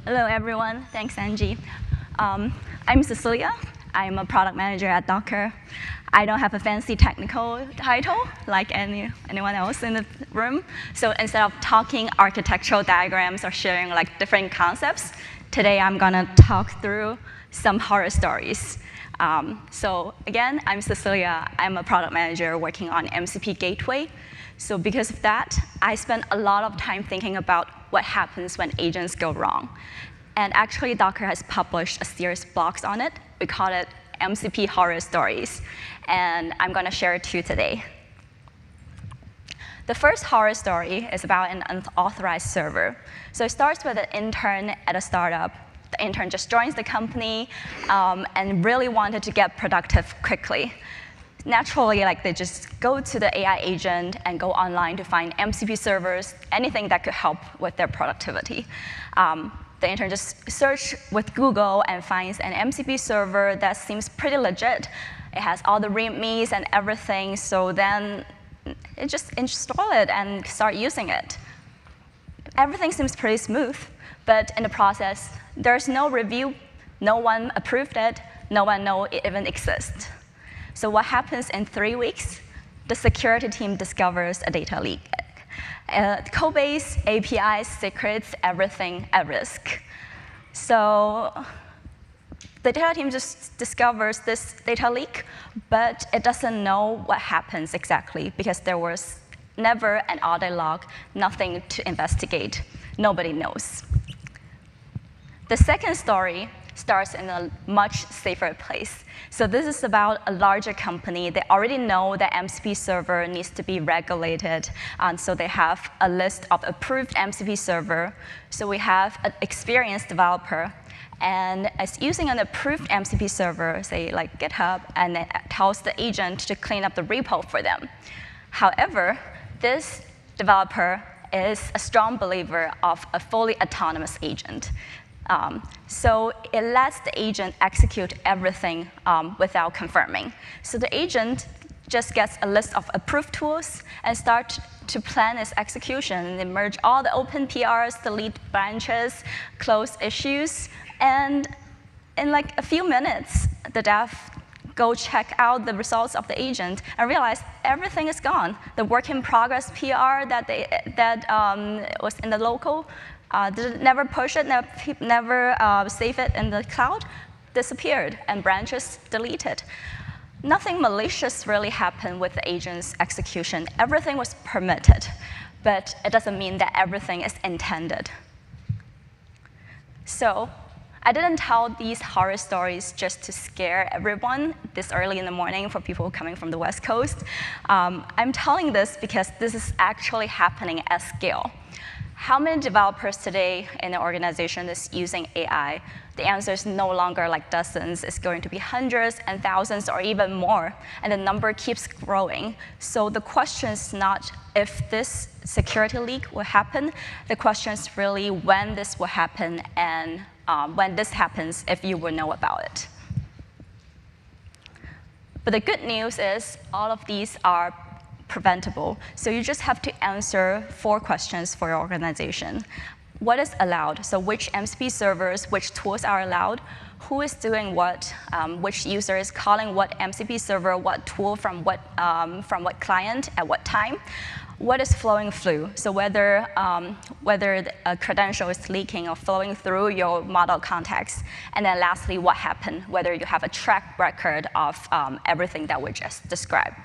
Hello, everyone. Thanks, Angie. I'm Cecilia. I'm a product manager at Docker. I don't have a fancy technical title like anyone else in the room. So instead of talking architectural diagrams or sharing like different concepts, today I'm going to talk through some horror stories. So again, I'm Cecilia. I'm a product manager working on MCP Gateway. So because of that, I spent a lot of time thinking about what happens when agents go wrong. And actually, Docker has published a series of blogs on it. We call it MCP Horror Stories. And I'm going to share 2 today. The first horror story is about an unauthorized server. So it starts with an intern at a startup. The intern just joins the company and really wanted to get productive quickly. Naturally, they just go to the AI agent and go online to find MCP servers, anything that could help with their productivity. The intern just searches with Google and finds an MCP server that seems pretty legit. It has all the readmes and everything, so then it just install it and start using it. Everything seems pretty smooth, but in the process, there's no review, no one approved it, no one knows it even exists. So what happens in 3 weeks? The security team discovers a data leak. Codebase, APIs, secrets, everything at risk. So the data team just discovers this data leak, but it doesn't know what happens exactly because there was never an audit log, nothing to investigate. Nobody knows. The second story starts in a much safer place. So this is about a larger company. They already know that MCP server needs to be regulated, and so they have a list of approved MCP server. So we have an experienced developer, and it's using an approved MCP server, say like GitHub, and it tells the agent to clean up the repo for them. However, this developer is a strong believer of a fully autonomous agent. So it lets the agent execute everything without confirming. So the agent just gets a list of approved tools and starts to plan its execution. They merge all the open PRs, delete branches, close issues, and in like a few minutes, the dev go check out the results of the agent and realize everything is gone. The work in progress PR that was in the local, never push it, never save it in the cloud, disappeared, and branches deleted. Nothing malicious really happened with the agent's execution. Everything was permitted, but it doesn't mean that everything is intended. So I didn't tell these horror stories just to scare everyone this early in the morning for people coming from the West Coast. I'm telling this because this is actually happening at scale. How many developers today in an organization is using AI? The answer is no longer like dozens. It's going to be hundreds and thousands or even more, and the number keeps growing. So the question is not if this security leak will happen. The question is really when this will happen, and when this happens, if you will know about it. But the good news is all of these are preventable. So you just have to answer 4 questions for your organization. What is allowed? So which MCP servers, which tools are allowed? Who is doing what? Which user is calling what MCP server, what tool from what client at what time? What is flowing through? So whether a credential is leaking or flowing through your model context. And then lastly, what happened? Whether you have a track record of everything that we just described.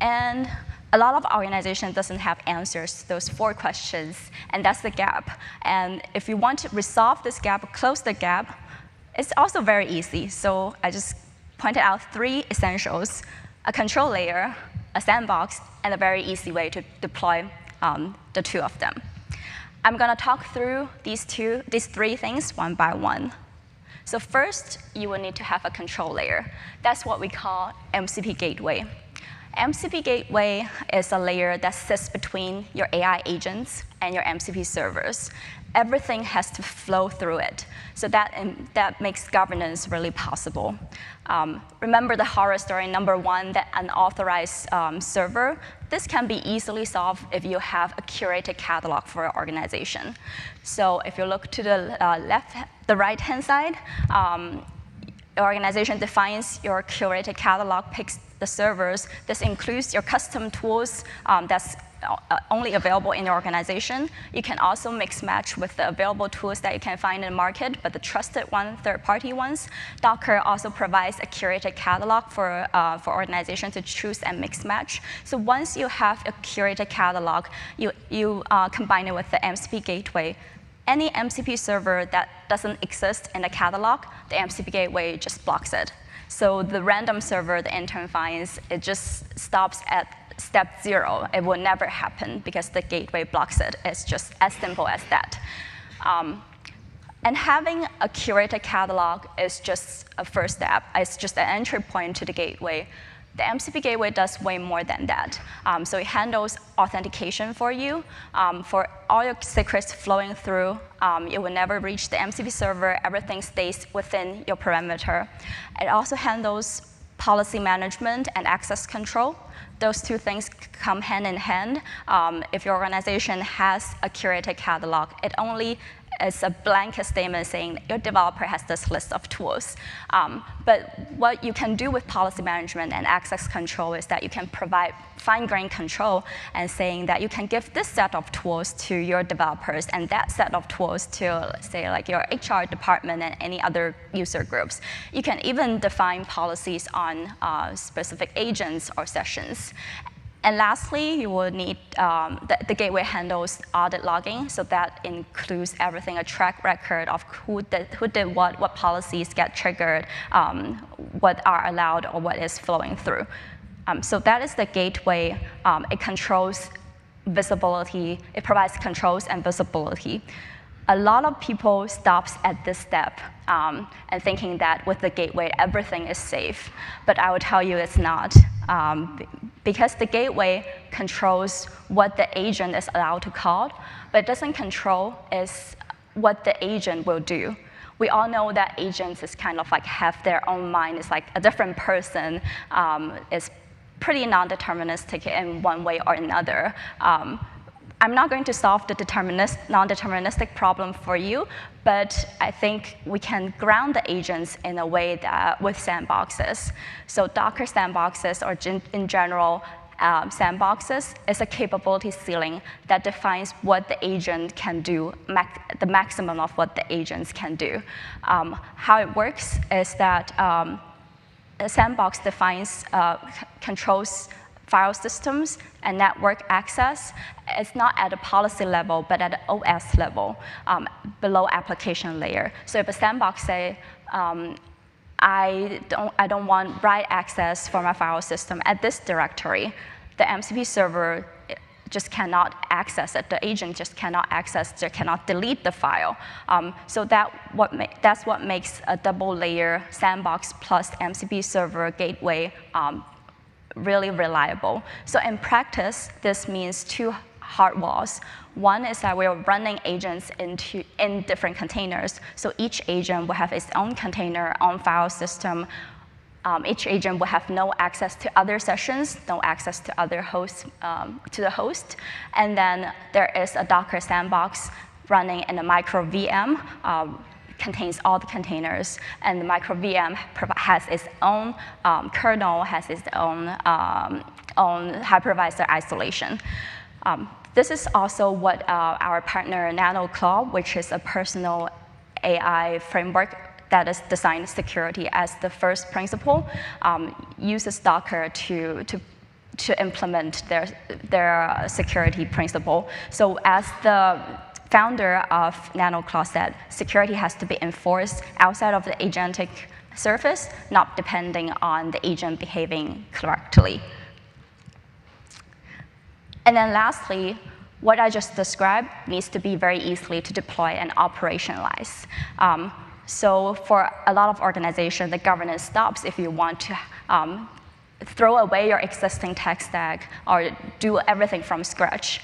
And a lot of organizations doesn't have answers to those 4 questions, and that's the gap. And if you want to resolve this gap, close the gap, it's also very easy. So I just pointed out 3 essentials: a control layer, a sandbox, and a very easy way to deploy the 2 of them. I'm going to talk through these 3 things one by one. So first, you will need to have a control layer. That's what we call MCP Gateway. MCP Gateway is a layer that sits between your AI agents and your MCP servers. Everything has to flow through it. So that makes governance really possible. Remember the horror story number 1, that unauthorized server? This can be easily solved if you have a curated catalog for your organization. So if you look to the right-hand side, your organization defines your curated catalog, picks the servers. This includes your custom tools that's only available in your organization. You can also mix match with the available tools that you can find in the market, but the trusted one, third-party ones. Docker also provides a curated catalog for organizations to choose and mix match. So once you have a curated catalog, you combine it with the MCP Gateway. Any MCP server that doesn't exist in the catalog, the MCP Gateway just blocks it. So the random server the intern finds, it just stops at step 0. It will never happen because the gateway blocks it. It's just as simple as that. And having a curated catalog is just a first step. It's just an entry point to the gateway. The MCP Gateway does way more than that. So it handles authentication for you. For all your secrets flowing through, it will never reach the MCP server. Everything stays within your perimeter. It also handles policy management and access control. Those two things come hand in hand. If your organization has a curated catalog, it only is a blanket statement saying your developer has this list of tools. But what you can do with policy management and access control is that you can provide fine-grained control and saying that you can give this set of tools to your developers and that set of tools to, say, like your HR department and any other user groups. You can even define policies on specific agents or sessions. And lastly, you will need, the gateway handles audit logging, so that includes everything, a track record of who did what policies get triggered, what are allowed or what is flowing through. So that is the gateway. It controls visibility. It provides controls and visibility. A lot of people stops at this step and thinking that with the gateway, everything is safe. But I will tell you it's not. Because the gateway controls what the agent is allowed to call, but it doesn't control is what the agent will do. We all know that agents is kind of like have their own mind. It's like a different person. It's pretty non-deterministic in one way or another. I'm not going to solve the non-deterministic problem for you, but I think we can ground the agents in a way that with sandboxes. So Docker sandboxes, or in general, sandboxes, is a capability ceiling that defines what the agent can do, the maximum of what the agents can do. How it works is that a sandbox defines, controls file systems and network access. It's not at a policy level, but at an OS level, below application layer. So if a sandbox say, I don't want write access for my file system at this directory, the MCP server just cannot access it. The agent just cannot access, just cannot delete the file. So that's what makes a double layer sandbox plus MCP server gateway really reliable. So in practice, this means two hard walls. One is that we're running agents in different containers. So each agent will have its own container, own file system. Each agent will have no access to other sessions, no access to other hosts, to the host. And then there is a Docker sandbox running in a microVM, contains all the containers, and the microVM has its own kernel, has its own hypervisor isolation. This is also what our partner Nanoclaw, which is a personal AI framework that is designed security as the first principle, uses Docker to implement their security principle. So as the founder of Nanoclaw said, security has to be enforced outside of the agentic surface, not depending on the agent behaving correctly. And then lastly, what I just described needs to be very easily to deploy and operationalize. So for a lot of organizations, the governance stops if you want to throw away your existing tech stack or do everything from scratch.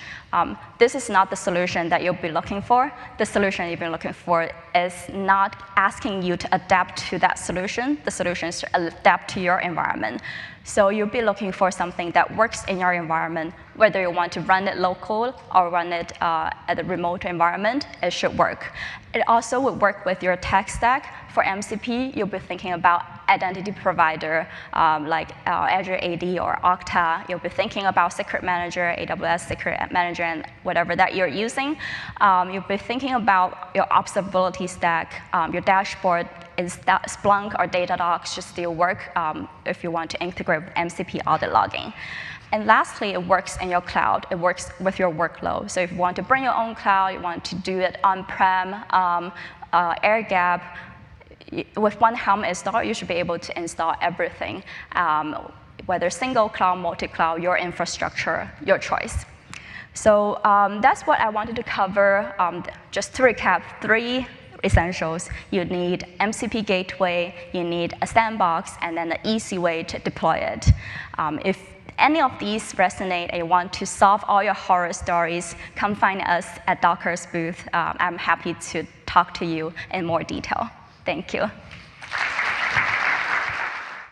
This is not the solution that you'll be looking for. The solution you've been looking for is not asking you to adapt to that solution. The solution is to adapt to your environment. So you'll be looking for something that works in your environment, whether you want to run it local or run it at a remote environment, it should work. It also would work with your tech stack. For MCP, you'll be thinking about identity provider like Azure AD or Okta. You'll be thinking about Secret Manager, AWS Secret Manager, and whatever that you're using. You'll be thinking about your observability stack, your dashboard. Is that Splunk or Datadog should still work if you want to integrate with MCP audit logging. And lastly, it works in your cloud. It works with your workload. So if you want to bring your own cloud, you want to do it on-prem, air-gap, with one Helm install, you should be able to install everything, whether single cloud, multi-cloud, your infrastructure, your choice. So that's what I wanted to cover. Just to recap, 3 essentials. You need MCP Gateway, you need a sandbox, and then an easy way to deploy it. If any of these resonate and you want to solve all your horror stories, come find us at Docker's booth. I'm happy to talk to you in more detail. Thank you.